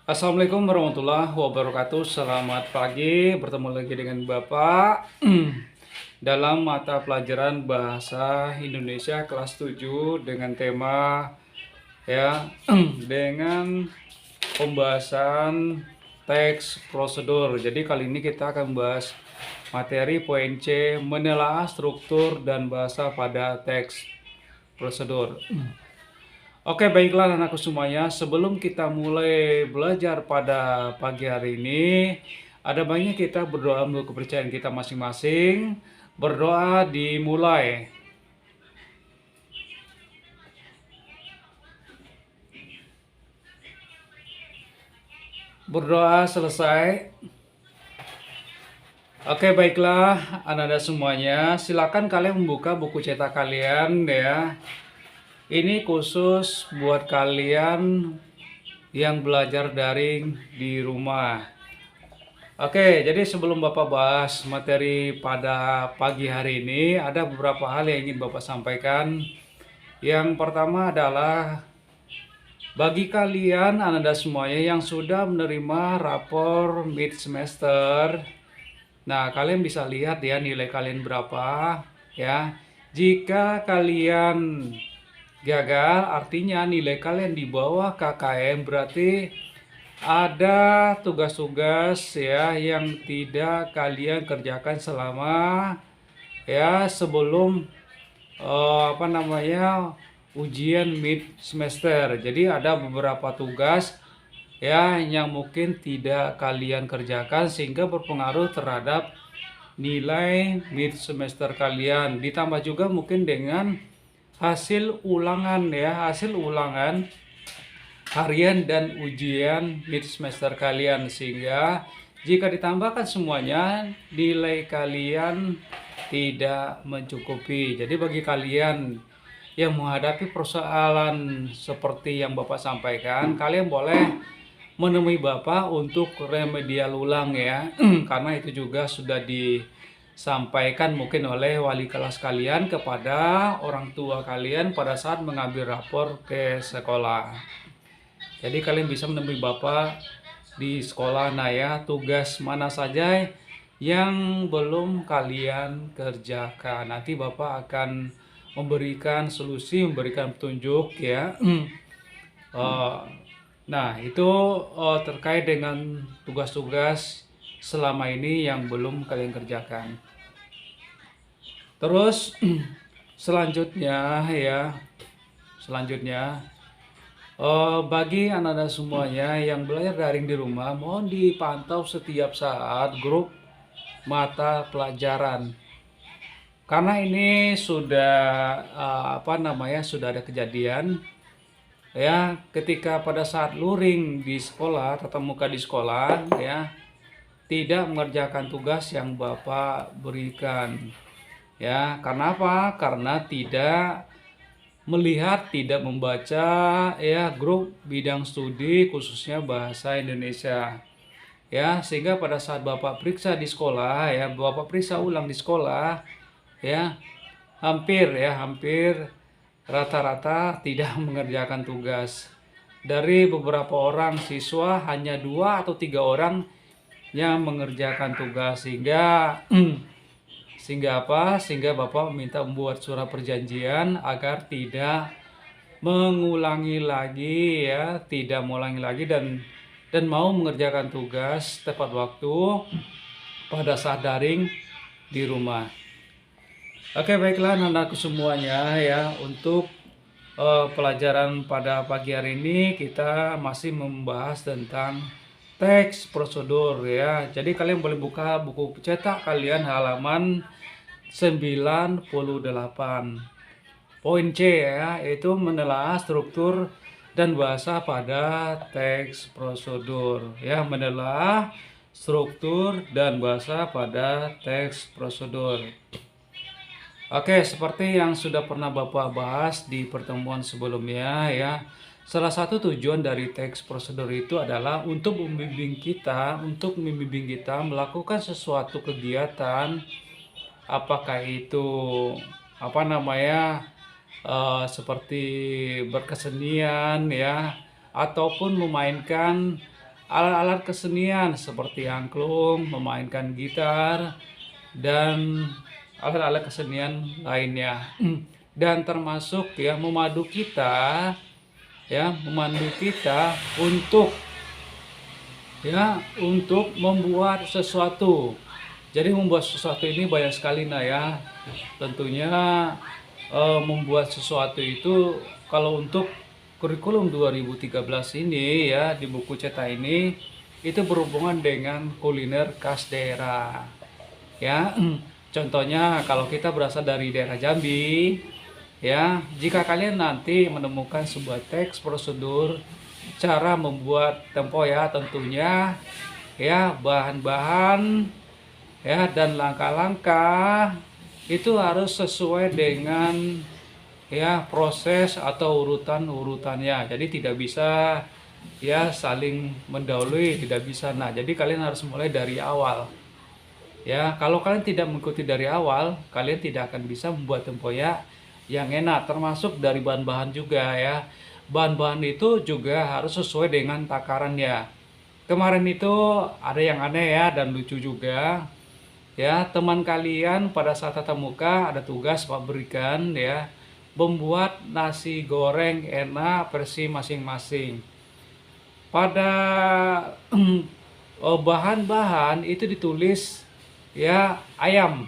Assalamualaikum warahmatullahi wabarakatuh. Selamat pagi, bertemu lagi dengan Bapak dalam mata pelajaran Bahasa Indonesia kelas 7 dengan tema ya dengan pembahasan teks prosedur. Jadi kali ini kita akan membahas materi poin C, menelaah struktur dan bahasa pada teks prosedur. Oke, baiklah anakku semuanya. Sebelum kita mulai belajar pada pagi hari ini, ada baiknya kita berdoa menurut kepercayaan kita masing-masing. Berdoa dimulai. Berdoa selesai. Oke, baiklah anak-anak semuanya. Silakan kalian membuka buku cetak kalian ya. Ini khusus buat kalian yang belajar daring di rumah. Oke, jadi sebelum Bapak bahas materi pada pagi hari ini, ada beberapa hal yang ingin Bapak sampaikan. Yang pertama adalah bagi kalian anak-anak semuanya yang sudah menerima rapor mid semester, nah kalian bisa lihat ya nilai kalian berapa ya. Jika kalian gagal, artinya nilai kalian di bawah KKM, berarti ada tugas-tugas ya yang tidak kalian kerjakan selama ya sebelum ujian mid semester. Jadi ada beberapa tugas ya yang mungkin tidak kalian kerjakan sehingga berpengaruh terhadap nilai mid semester kalian. Ditambah juga mungkin dengan hasil ulangan ya, hasil ulangan harian dan ujian mid semester kalian, sehingga jika ditambahkan semuanya nilai kalian tidak mencukupi. Jadi bagi kalian yang menghadapi persoalan seperti yang Bapak sampaikan, kalian boleh menemui Bapak untuk remedial ulang ya. Karena itu juga sudah disampaikan mungkin oleh wali kelas kalian kepada orang tua kalian pada saat mengambil rapor ke sekolah. Jadi kalian bisa menemui Bapak di sekolah. Nah ya, tugas mana saja yang belum kalian kerjakan, nanti Bapak akan memberikan solusi, memberikan petunjuk ya. Nah itu terkait dengan tugas-tugas selama ini yang belum kalian kerjakan. Terus selanjutnya bagi anak-anak semuanya yang belajar daring di rumah, mohon dipantau setiap saat grup mata pelajaran. Karena ini sudah sudah ada kejadian ya, ketika pada saat luring di sekolah, tatap muka di sekolah ya, tidak mengerjakan tugas yang Bapak berikan. Ya, karena apa? Karena tidak melihat, tidak membaca ya grup bidang studi khususnya bahasa Indonesia. Ya, sehingga pada saat Bapak periksa di sekolah ya, Bapak periksa ulang di sekolah ya, hampir rata-rata tidak mengerjakan tugas. Dari beberapa orang siswa hanya 2 atau 3 orang yang mengerjakan tugas, sehingga Bapak minta membuat surat perjanjian agar tidak mengulangi lagi ya, dan mau mengerjakan tugas tepat waktu pada saat daring di rumah. Oke, baiklah anak-anakku semuanya ya, untuk pelajaran pada pagi hari ini kita masih membahas tentang teks prosedur ya. Jadi kalian boleh buka buku cetak kalian halaman 98. Poin C ya, yaitu menelaah struktur dan bahasa pada teks prosedur ya, menelaah struktur dan bahasa pada teks prosedur. Oke, seperti yang sudah pernah Bapak bahas di pertemuan sebelumnya ya, salah satu tujuan dari teks prosedur itu adalah untuk membimbing kita melakukan sesuatu kegiatan, apakah itu seperti berkesenian ya, ataupun memainkan alat-alat kesenian seperti angklung, memainkan gitar, dan alat-alat kesenian lainnya. Dan termasuk ya memandu kita untuk membuat sesuatu. Jadi membuat sesuatu ini banyak sekali ya. Tentunya membuat sesuatu itu kalau untuk kurikulum 2013 ini ya, di buku cetak ini itu berhubungan dengan kuliner khas daerah. Ya, contohnya kalau kita berasal dari daerah Jambi, ya, jika kalian nanti menemukan sebuah teks prosedur cara membuat tempoyak, tentunya ya bahan-bahan ya dan langkah-langkah itu harus sesuai dengan ya proses atau urutannya. Jadi tidak bisa ya saling mendahului, tidak bisa. Nah, jadi kalian harus mulai dari awal. Ya, kalau kalian tidak mengikuti dari awal, kalian tidak akan bisa membuat tempoyak yang enak, termasuk dari bahan-bahan juga ya. Bahan-bahan itu juga harus sesuai dengan takarannya. Kemarin itu ada yang aneh ya dan lucu juga. Ya, teman kalian pada saat tatap muka ada tugas Pak berikan ya, membuat nasi goreng enak versi masing-masing. Pada bahan-bahan itu ditulis ya ayam.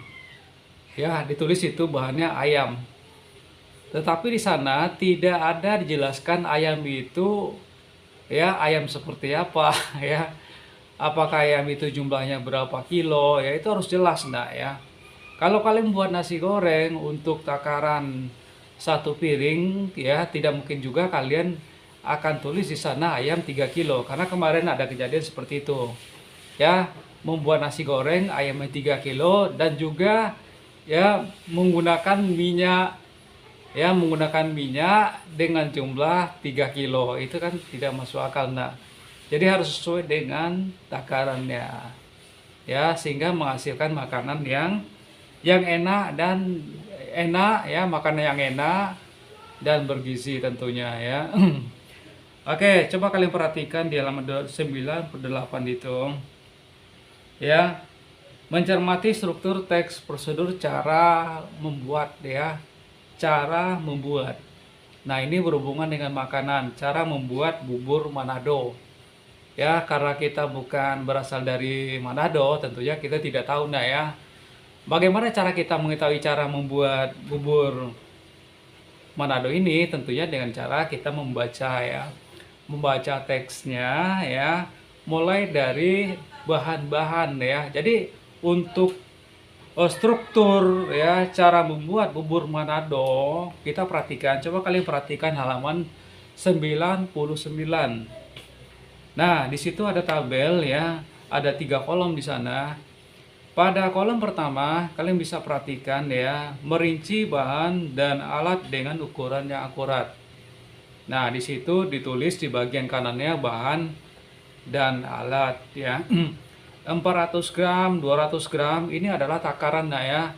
Ya, ditulis itu bahannya ayam. Tetapi di sana tidak ada dijelaskan ayam itu ya ayam seperti apa ya. Apakah ayam itu jumlahnya berapa kilo ya, itu harus jelas ya. Kalau kalian buat nasi goreng untuk takaran satu piring ya, tidak mungkin juga kalian akan tulis di sana ayam 3 kilo karena kemarin ada kejadian seperti itu. Ya, membuat nasi goreng ayamnya 3 kilo dan juga ya menggunakan minyak dengan jumlah 3 kilo. Itu kan tidak masuk akal. Nah, jadi harus sesuai dengan takarannya. Ya, sehingga menghasilkan makanan yang enak ya, makanan yang enak dan bergizi tentunya ya. Oke, coba kalian perhatikan di halaman 98 itu. Ya, mencermati struktur teks prosedur cara membuat ya. Cara membuat. Nah, ini berhubungan dengan makanan, cara membuat bubur Manado. Ya, karena kita bukan berasal dari Manado, tentunya kita tidak tahu ya. Bagaimana cara kita mengetahui cara membuat bubur Manado ini? Tentunya dengan cara kita membaca ya. Membaca teksnya ya, mulai dari bahan-bahan ya. Jadi untuk struktur ya cara membuat bubur Manado kita perhatikan. Coba kalian perhatikan halaman 99. Nah, di situ ada tabel ya, ada 3 kolom di sana. Pada kolom pertama, kalian bisa perhatikan ya, merinci bahan dan alat dengan ukuran yang akurat. Nah, di situ ditulis di bagian kanannya bahan dan alat ya. 400 gram, 200 gram, ini adalah takaran ya.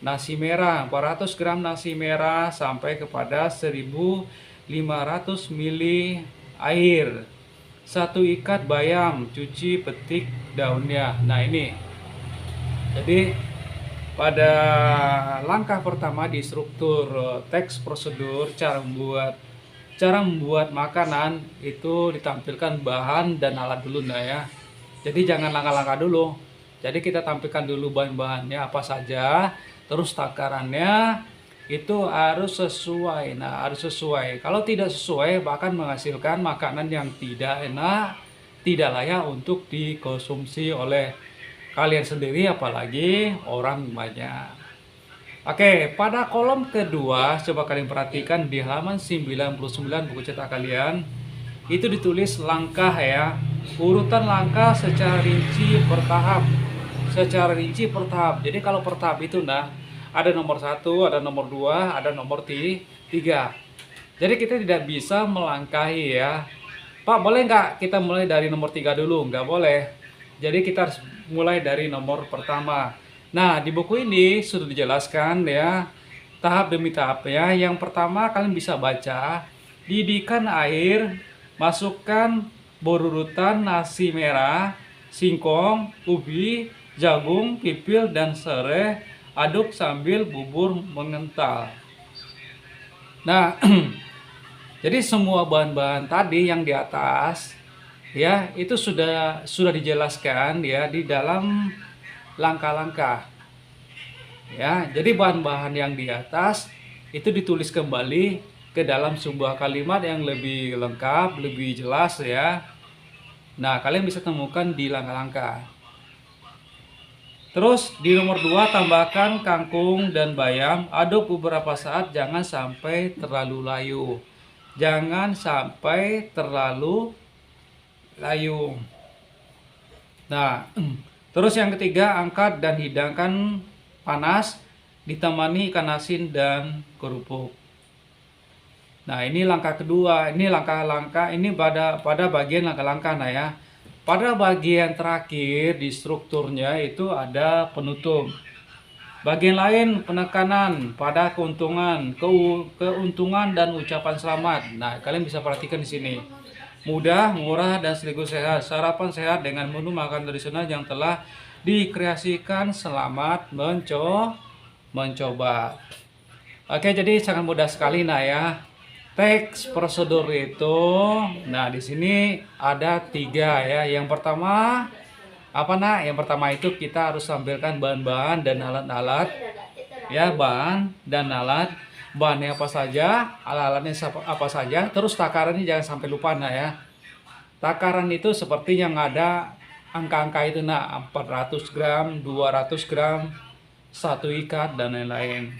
Nasi merah, 400 gram nasi merah sampai kepada 1500 ml air. 1 ikat bayam, cuci petik daunnya. Nah, ini. Jadi pada langkah pertama di struktur teks prosedur cara membuat makanan itu ditampilkan bahan dan alat dulu ya. Jadi jangan langkah-langkah dulu. Jadi kita tampilkan dulu bahan-bahannya apa saja, terus takarannya itu harus sesuai. Nah, harus sesuai. Kalau tidak sesuai bahkan menghasilkan makanan yang tidak enak, tidak layak untuk dikonsumsi oleh kalian sendiri apalagi orang banyak. Oke, pada kolom kedua coba kalian perhatikan di halaman 99 buku cetak kalian. Itu ditulis langkah ya. Urutan langkah secara rinci bertahap. Jadi kalau per tahap itu ada nomor 1, ada nomor 2, ada nomor 3. Jadi kita tidak bisa melangkahi ya. Pak, boleh nggak kita mulai dari nomor 3 dulu? Nggak boleh. Jadi kita harus mulai dari nomor pertama. Nah, di buku ini sudah dijelaskan ya, tahap demi tahap ya. Yang pertama kalian bisa baca, didihkan air, masukkan berurutan nasi merah, singkong, ubi, jagung, pipil, dan serai. Aduk sambil bubur mengental. Nah, jadi semua bahan-bahan tadi yang di atas ya itu sudah dijelaskan ya di dalam langkah-langkah. Ya, jadi bahan-bahan yang di atas itu ditulis kembali ke dalam sebuah kalimat yang lebih lengkap, lebih jelas ya. Nah, kalian bisa temukan di langkah-langkah. Terus di nomor 2 tambahkan kangkung dan bayam, aduk beberapa saat, jangan sampai terlalu layu. Jangan sampai terlalu layu. Nah, terus yang ketiga, angkat dan hidangkan panas ditemani ikan asin dan kerupuk. Nah, ini langkah kedua. Ini langkah-langkah ini pada bagian langkah-langkah nah ya. Pada bagian terakhir di strukturnya itu ada penutup. Bagian lain penekanan pada keuntungan dan ucapan selamat. Nah, kalian bisa perhatikan di sini. Mudah, murah, dan sekaligus sehat. Sarapan sehat dengan menu makan tradisional yang telah dikreasikan. Selamat mencoba. Oke, jadi sangat mudah sekali nah ya. Teks prosedur itu, nah di sini ada 3 ya. Yang pertama apa nak? Yang pertama itu kita harus tampilkan bahan-bahan dan alat-alat ya, bahan dan alat. Bahannya apa saja, alat-alatnya apa saja. Terus takarannya jangan sampai lupa nah ya. Takaran itu seperti yang ada angka-angka itu nak, 400 gram, 200 gram, 1 ikat dan lain-lain.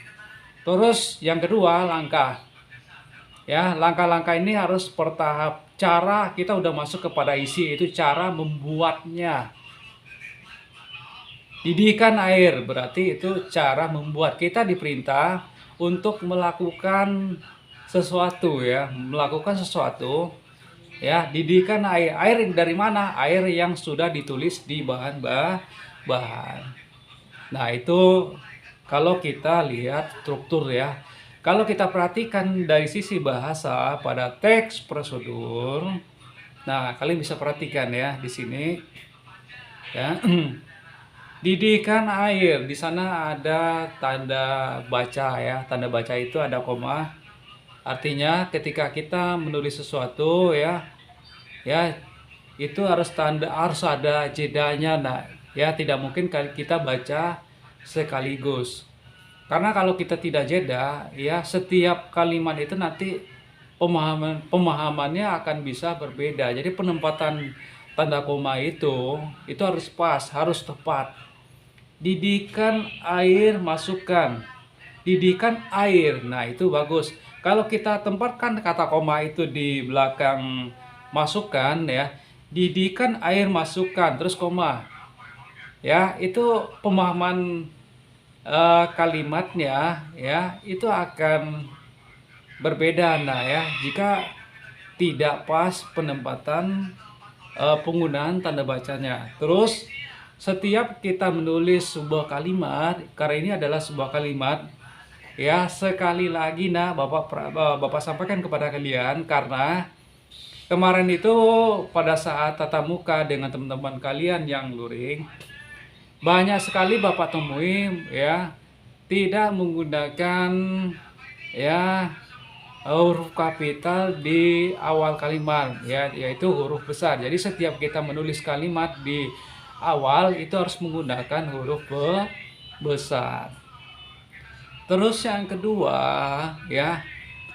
Terus yang kedua langkah. Ya, langkah-langkah ini harus bertahap. Cara kita udah masuk kepada isi, itu cara membuatnya. Didihkan air, berarti itu cara membuat. Kita diperintah untuk melakukan sesuatu ya, melakukan sesuatu. Ya, didihkan air. Air dari mana? Air yang sudah ditulis di bahan. Nah, itu kalau kita lihat struktur ya. Kalau kita perhatikan dari sisi bahasa pada teks prosedur, nah kalian bisa perhatikan ya di sini, ya. Didihkan air, di sana ada tanda baca ya, tanda baca itu ada koma. Artinya ketika kita menulis sesuatu ya, itu harus ada jedanya, nah ya tidak mungkin kita baca sekaligus. Karena kalau kita tidak jeda, ya setiap kalimat itu nanti pemahamannya akan bisa berbeda. Jadi penempatan tanda koma itu harus pas, harus tepat. Didihkan air, masukkan. Didihkan air, nah itu bagus. Kalau kita tempatkan kata koma itu di belakang masukkan ya, didihkan air, masukkan, terus koma. Ya, itu pemahaman kalimatnya ya itu akan berbeda nah ya jika tidak pas penempatan penggunaan tanda bacanya. Terus setiap kita menulis sebuah kalimat, karena ini adalah sebuah kalimat ya, sekali lagi nah Bapak sampaikan kepada kalian, karena kemarin itu pada saat tatap muka dengan teman-teman kalian yang luring, banyak sekali Bapak temui ya tidak menggunakan ya huruf kapital di awal kalimat ya, yaitu huruf besar. Jadi setiap kita menulis kalimat di awal itu harus menggunakan huruf besar. Terus yang kedua ya,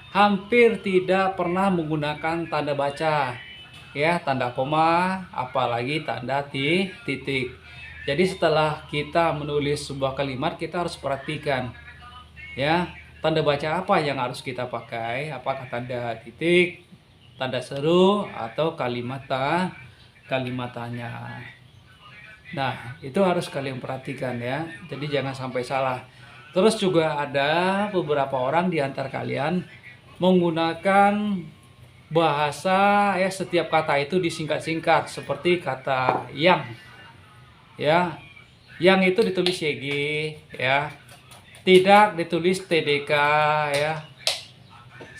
hampir tidak pernah menggunakan tanda baca ya, tanda koma, apalagi tanda titik. Jadi setelah kita menulis sebuah kalimat, kita harus perhatikan ya, tanda baca apa yang harus kita pakai, apakah tanda titik, tanda seru, atau kalimat tanya. Nah, itu harus kalian perhatikan ya. Jadi jangan sampai salah. Terus juga ada beberapa orang di antara kalian menggunakan bahasa ya, setiap kata itu disingkat-singkat seperti kata yang. Ya, yang itu ditulis YG ya, tidak ditulis TDK ya,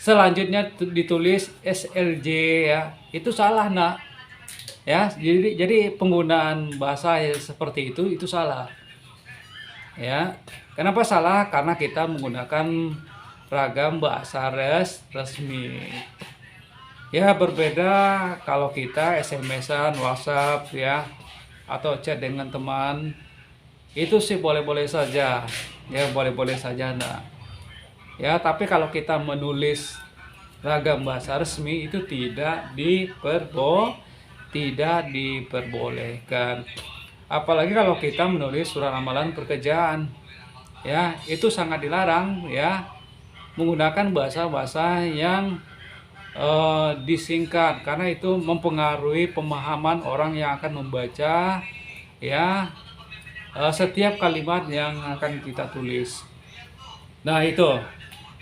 selanjutnya ditulis SLJ ya, itu salah nak. Ya, jadi penggunaan bahasa yang seperti itu salah. Ya. Kenapa salah? Karena kita menggunakan ragam bahasa resmi. Ya, berbeda kalau kita SMS-an, WhatsApp ya, atau chat dengan teman. Itu sih boleh-boleh saja. Ya, boleh-boleh saja enggak. Ya, tapi kalau kita menulis ragam bahasa resmi itu tidak diperbolehkan. Apalagi kalau kita menulis surat amalan pekerjaan. Ya, itu sangat dilarang ya, menggunakan bahasa-bahasa yang disingkat, karena itu mempengaruhi pemahaman orang yang akan membaca ya, setiap kalimat yang akan kita tulis. Nah, itu.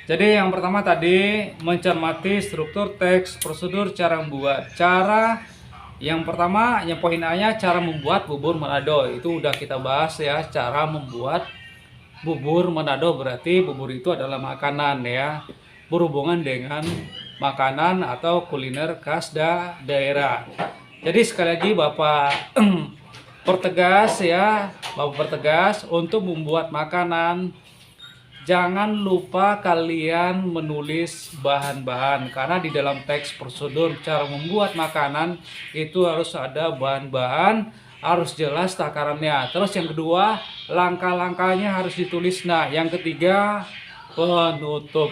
Jadi yang pertama tadi mencermati struktur teks, prosedur, cara membuat. Cara yang pertama, yang poin A-nya cara membuat bubur Manado. Itu udah kita bahas ya, cara membuat bubur Manado. Berarti bubur itu adalah makanan ya, berhubungan dengan makanan atau kuliner khas daerah. Jadi sekali lagi Bapak pertegas ya, Bapak pertegas untuk membuat makanan. Jangan lupa kalian menulis bahan-bahan, karena di dalam teks prosedur cara membuat makanan itu harus ada bahan-bahan, harus jelas takarannya. Terus yang kedua, langkah-langkahnya harus ditulis. Nah, yang ketiga, penutup.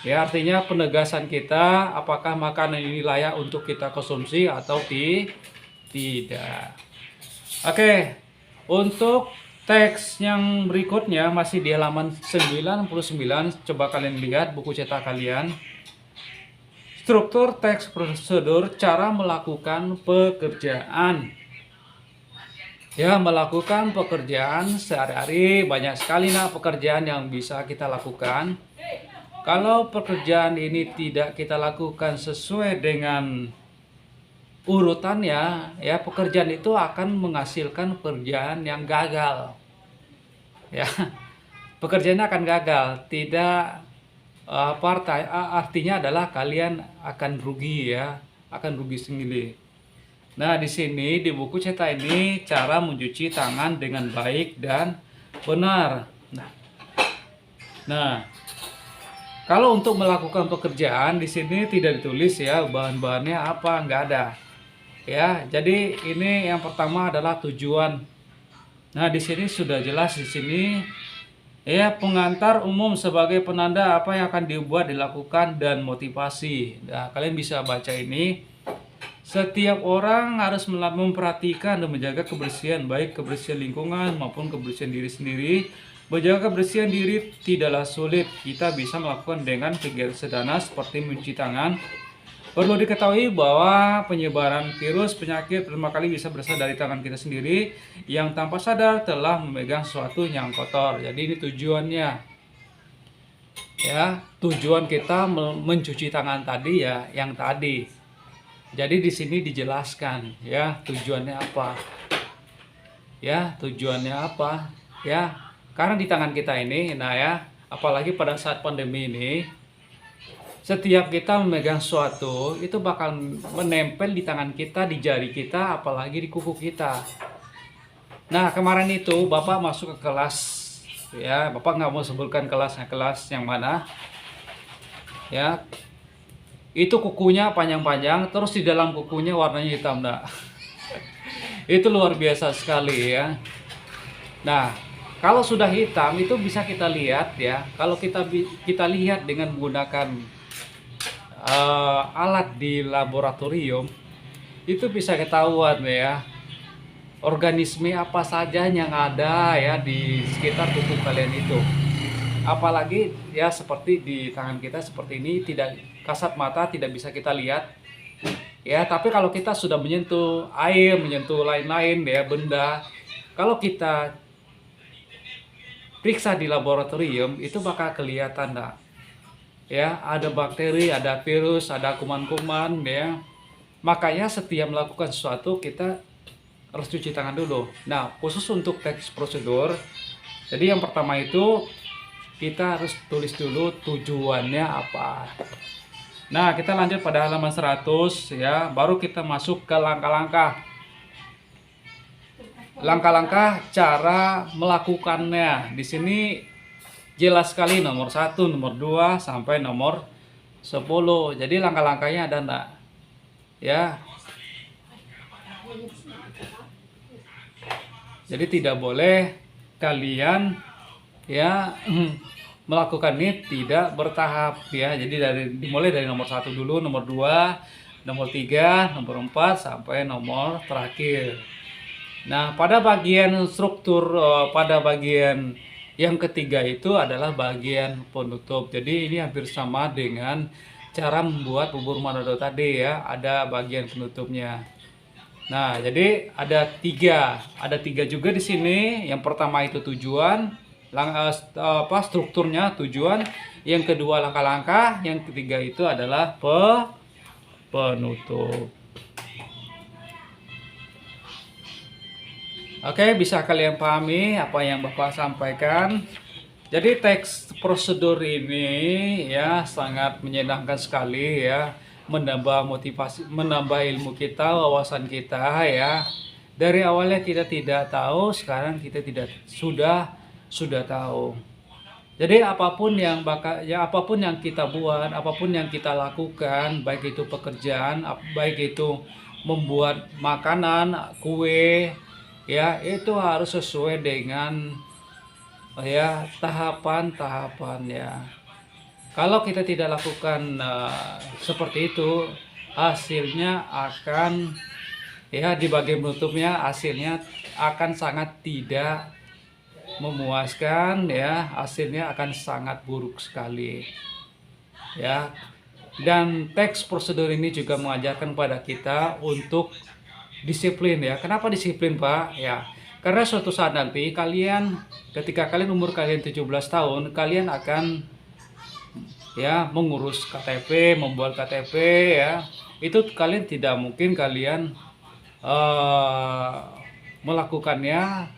Ya, artinya penegasan kita apakah makanan ini layak untuk kita konsumsi atau tidak. Oke, untuk teks yang berikutnya masih di halaman 99. Coba kalian lihat buku cetak kalian. Struktur teks prosedur cara melakukan pekerjaan. Ya, melakukan pekerjaan sehari-hari banyak sekali pekerjaan yang bisa kita lakukan. Kalau pekerjaan ini tidak kita lakukan sesuai dengan urutannya, ya pekerjaan itu akan menghasilkan pekerjaan yang gagal. Ya, pekerjaannya akan gagal, tidak artinya adalah kalian akan rugi ya, akan rugi sendiri. Nah, di sini di buku cetak ini cara mencuci tangan dengan baik dan benar. Nah, kalau untuk melakukan pekerjaan di sini tidak ditulis ya bahan-bahannya apa, nggak ada. Ya, jadi ini yang pertama adalah tujuan. Nah, di sini sudah jelas di sini ya, pengantar umum sebagai penanda apa yang akan dibuat, dilakukan, dan motivasi. Nah, kalian bisa baca ini. Setiap orang harus memperhatikan dan menjaga kebersihan, baik kebersihan lingkungan maupun kebersihan diri sendiri. Menjaga kebersihan diri tidaklah sulit. Kita bisa melakukan dengan kegiatan sederhana seperti mencuci tangan. Perlu diketahui bahwa penyebaran virus penyakit pertama kali bisa berasal dari tangan kita sendiri yang tanpa sadar telah memegang sesuatu yang kotor. Jadi ini tujuannya. Ya, tujuan kita mencuci tangan tadi ya, yang tadi. Jadi di sini dijelaskan ya tujuannya apa. Ya, tujuannya apa? Ya, karena di tangan kita ini, nah ya, apalagi pada saat pandemi ini, setiap kita memegang sesuatu itu bakal menempel di tangan kita, di jari kita, apalagi di kuku kita. Nah, kemarin itu Bapak masuk ke kelas ya, Bapak nggak mau sebutkan kelasnya, kelas yang mana ya, itu kukunya panjang-panjang, terus di dalam kukunya warnanya hitam. Nah, itu luar biasa sekali ya. Nah, kalau sudah hitam itu bisa kita lihat ya, kalau kita lihat dengan menggunakan alat di laboratorium, itu bisa ketahuan ya organisme apa saja yang ada ya di sekitar tubuh kalian itu. Apalagi ya seperti di tangan kita seperti ini, tidak kasat mata tidak bisa kita lihat ya, tapi kalau kita sudah menyentuh air, menyentuh lain-lain ya benda, kalau kita periksa di laboratorium itu bakal kelihatan ya, ada bakteri, ada virus, ada kuman-kuman ya. Makanya setiap melakukan sesuatu kita harus cuci tangan dulu. Nah, khusus untuk teks prosedur, jadi yang pertama itu kita harus tulis dulu tujuannya apa. Nah, kita lanjut pada halaman 100 ya. Baru kita masuk ke langkah-langkah. Langkah-langkah cara melakukannya. Di sini jelas sekali nomor 1, nomor 2 sampai nomor 10. Jadi langkah-langkahnya ada enggak? Ya. Jadi tidak boleh kalian ya melakukan ini tidak bertahap ya. Jadi dimulai dari nomor 1 dulu, nomor 2, nomor 3, nomor 4 sampai nomor terakhir. Nah, pada bagian struktur pada bagian yang ketiga itu adalah bagian penutup. Jadi ini hampir sama dengan cara membuat bubur Manado tadi ya, ada bagian penutupnya. Nah, jadi ada tiga juga di sini. Yang pertama itu tujuan, strukturnya tujuan. Yang kedua langkah-langkah, yang ketiga itu adalah penutup. Oke, bisa kalian pahami apa yang Bapak sampaikan? Jadi teks prosedur ini ya sangat menyenangkan sekali ya, menambah motivasi, menambah ilmu kita, wawasan kita ya. Dari awalnya kita tidak tahu, sekarang kita sudah tahu. Jadi apapun yang kita buat, apapun yang kita lakukan, baik itu pekerjaan, baik itu membuat makanan, kue, ya itu harus sesuai dengan ya tahapan-tahapan ya. Kalau kita tidak lakukan seperti itu, hasilnya akan ya di bagian penutupnya hasilnya akan sangat tidak memuaskan ya, hasilnya akan sangat buruk sekali ya. Dan teks prosedur ini juga mengajarkan pada kita untuk disiplin ya. Kenapa disiplin, Pak? Ya, karena suatu saat nanti ketika kalian umur kalian 17 tahun, kalian akan ya mengurus KTP, membuat KTP ya. Itu kalian tidak mungkin kalian melakukannya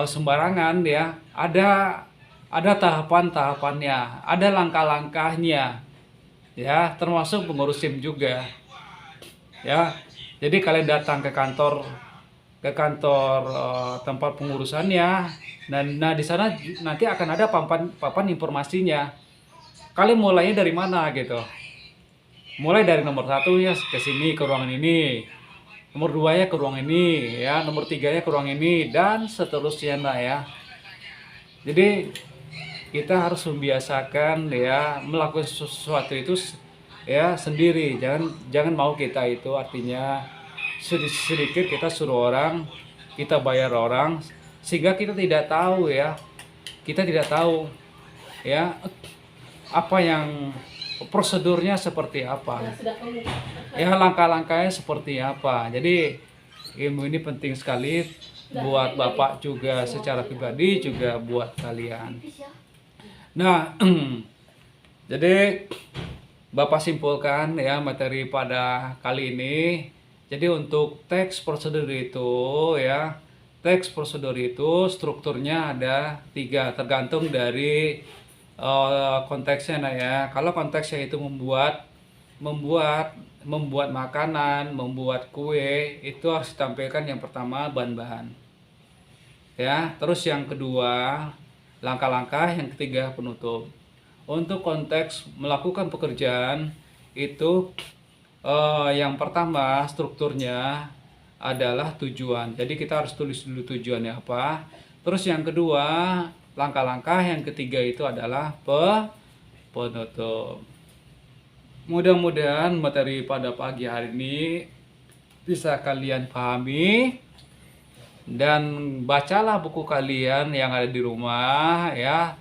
sembarangan ya. Ada tahapan-tahapannya, ada langkah-langkahnya. Ya, termasuk pengurus SIM juga. Ya. Jadi kalian datang ke kantor tempat pengurusannya. Nah di sana nanti akan ada papan informasinya. Kalian mulainya dari mana gitu? Mulai dari nomor 1 ya ke sini ke ruangan ini. Nomor 2 ya ke ruang ini ya, nomor 3 ya ke ruang ini dan seterusnya nah ya. Jadi kita harus membiasakan ya melakukan sesuatu itu ya sendiri. Jangan mau kita itu artinya sedikit kita suruh orang, kita bayar orang sehingga kita tidak tahu ya. Kita tidak tahu ya apa yang prosedurnya seperti apa. Ya langkah-langkahnya seperti apa. Jadi ilmu ini penting sekali buat Bapak juga secara pribadi juga buat kalian. Nah, jadi Bapak simpulkan ya materi pada kali ini. Jadi untuk teks prosedur itu ya, teks prosedur itu strukturnya ada 3 tergantung dari konteksnya nah ya. Kalau konteksnya itu membuat makanan, membuat kue, itu harus ditampilkan yang pertama bahan-bahan. Ya, terus yang kedua langkah-langkah, yang ketiga penutup. Untuk konteks melakukan pekerjaan itu yang pertama strukturnya adalah tujuan. Jadi kita harus tulis dulu tujuannya apa. Terus yang kedua langkah-langkah, yang ketiga itu adalah penutup. Mudah-mudahan materi pada pagi hari ini bisa kalian pahami. Dan bacalah buku kalian yang ada di rumah ya.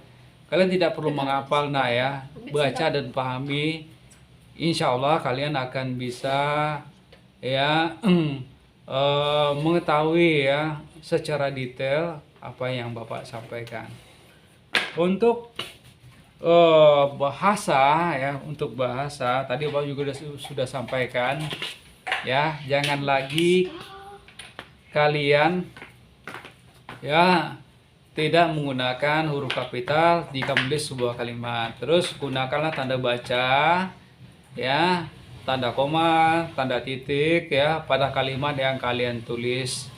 Kalian tidak perlu menghafal nah ya, baca dan pahami. Insya Allah kalian akan bisa ya mengetahui ya secara detail apa yang Bapak sampaikan. Untuk bahasa ya, untuk bahasa tadi Bapak juga sudah sampaikan ya, jangan lagi kalian ya tidak menggunakan huruf kapital jika menulis sebuah kalimat. Terus gunakanlah tanda baca ya, tanda koma, tanda titik ya pada kalimat yang kalian tulis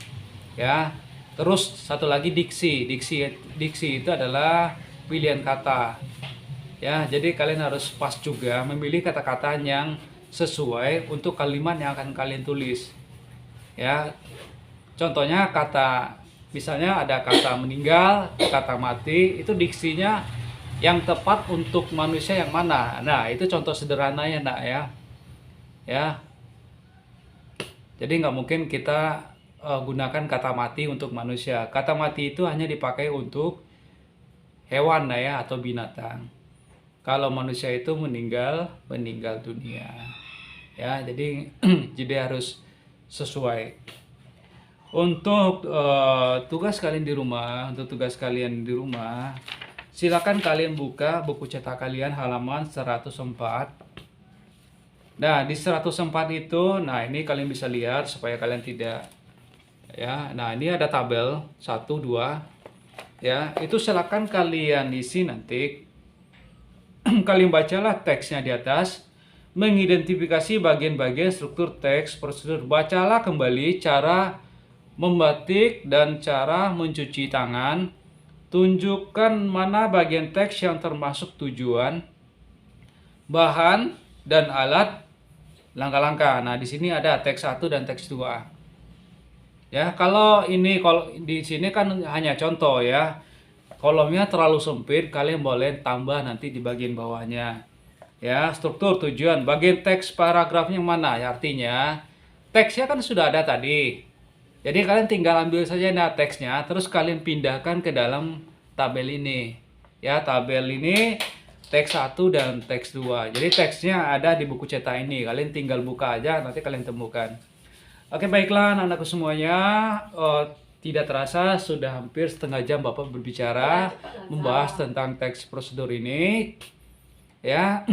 ya. Terus satu lagi diksi. Diksi itu adalah pilihan kata. Ya, jadi kalian harus pas juga memilih kata-kata yang sesuai untuk kalimat yang akan kalian tulis. Ya, contohnya misalnya ada kata meninggal, kata mati, itu diksinya yang tepat untuk manusia yang mana. Nah, itu contoh sederhananya, nak ya. Ya, jadi nggak mungkin kita gunakan kata mati untuk manusia. Kata mati itu hanya dipakai untuk hewan ya atau binatang. Kalau manusia itu meninggal dunia. Ya, jadi jadi harus sesuai. Untuk tugas kalian di rumah, silakan kalian buka buku cetak kalian halaman 104. Nah, di 104 itu, nah ini kalian bisa lihat supaya kalian tidak ya. Nah, ini ada tabel 1 2 ya. Itu silakan kalian isi nanti. Kalian bacalah teksnya di atas, mengidentifikasi bagian-bagian struktur teks, prosedur. Bacalah kembali cara membatik dan cara mencuci tangan. Tunjukkan mana bagian teks yang termasuk tujuan, bahan dan alat, langkah-langkah. Nah, di sini ada teks 1 dan teks 2. Ya, kalau di sini kan hanya contoh ya. Kolomnya terlalu sempit, kalian boleh tambah nanti di bagian bawahnya. Ya, struktur, tujuan, bagian teks paragrafnya mana? Ya, artinya teksnya kan sudah ada tadi. Jadi kalian tinggal ambil saja nah teksnya, terus kalian pindahkan ke dalam tabel ini. Ya, tabel ini teks 1 dan teks 2. Jadi teksnya ada di buku cetak ini. Kalian tinggal buka aja, nanti kalian temukan. Oke, baiklah anak-anakku semuanya. Tidak terasa sudah hampir setengah jam Bapak berbicara membahas tentang teks prosedur ini. Ya.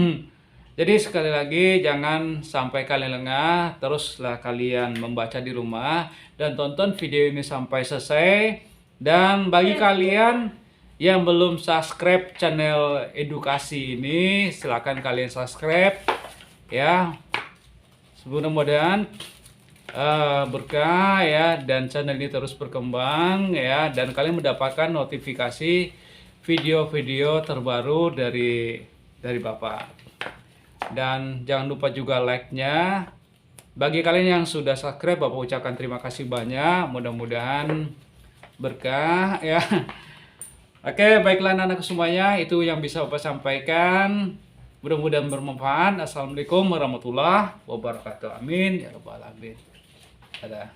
Jadi sekali lagi jangan sampai kalian lengah, teruslah kalian membaca di rumah dan tonton video ini sampai selesai. Dan bagi kalian yang belum subscribe channel edukasi ini, silakan kalian subscribe ya. Mudah-mudahan berkah ya, dan channel ini terus berkembang ya, dan kalian mendapatkan notifikasi video-video terbaru dari Bapak. Dan jangan lupa juga like-nya. Bagi kalian yang sudah subscribe, Bapak ucapkan terima kasih banyak. Mudah-mudahan berkah ya. Oke, baiklah anak-anak semuanya, itu yang bisa Bapak sampaikan. Mudah-mudahan bermanfaat. Assalamualaikum warahmatullahi wabarakatuh. Amin ya rabbal alamin. Ada.